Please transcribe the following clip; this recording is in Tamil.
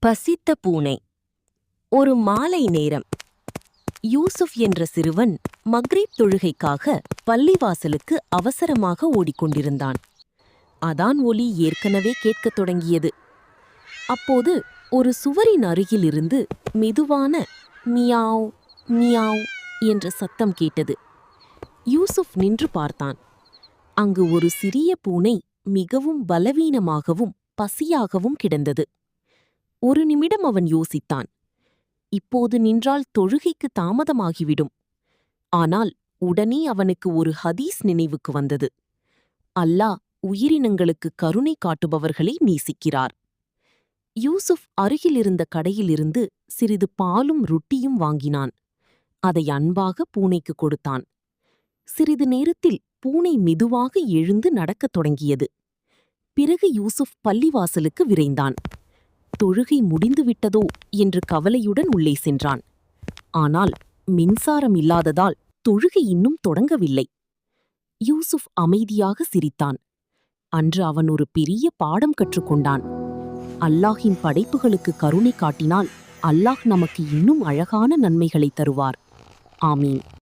பசித்த பூனை. ஒரு மாலை நேரம். யூசுப் என்ற சிறுவன் மக்ரிப் தொழுகைக்காக பள்ளிவாசலுக்கு அவசரமாக ஓடிக்கொண்டிருந்தான். அதான் ஒலி ஏற்கனவே கேட்கத் தொடங்கியது. அப்போது ஒரு சுவரின் அருகிலிருந்து மெதுவான மியாவ் மியாவ் என்ற சத்தம் கேட்டது. யூசுப் நின்று பார்த்தான். அங்கு ஒரு சிறிய பூனை மிகவும் பலவீனமாகவும் பசியாகவும் கிடந்தது. ஒரு நிமிடம் அவன் யோசித்தான். இப்போது நின்றால் தொழுகைக்கு தாமதமாகிவிடும். ஆனால் உடனே அவனுக்கு ஒரு ஹதீஸ் நினைவுக்கு வந்தது. அல்லாஹ் உயிரினங்களுக்கு கருணை காட்டுபவர்களை நேசிக்கிறார். யூசுப் அருகிலிருந்த கடையிலிருந்து சிறிது பாலும் ரொட்டியும் வாங்கினான். அதை அன்பாக பூனைக்கு கொடுத்தான். சிறிது நேரத்தில் பூனை மெதுவாக எழுந்து நடக்கத் தொடங்கியது. பிறகு யூசுப் பள்ளிவாசலுக்கு விரைந்தான். தொழுகை முடிந்துவிட்டதோ என்று கவலையுடன் உள்ளே சென்றான். ஆனால் மின்சாரம் இல்லாததால் தொழுகை இன்னும் தொடங்கவில்லை. யூசுப் அமைதியாக சிரித்தான். அன்று அவன் ஒரு பெரிய பாடம் கற்றுக்கொண்டான். அல்லாஹின் படைப்புகளுக்கு கருணை காட்டினால் அல்லாஹ் நமக்கு இன்னும் அழகான நன்மைகளை தருவார். ஆமீன்.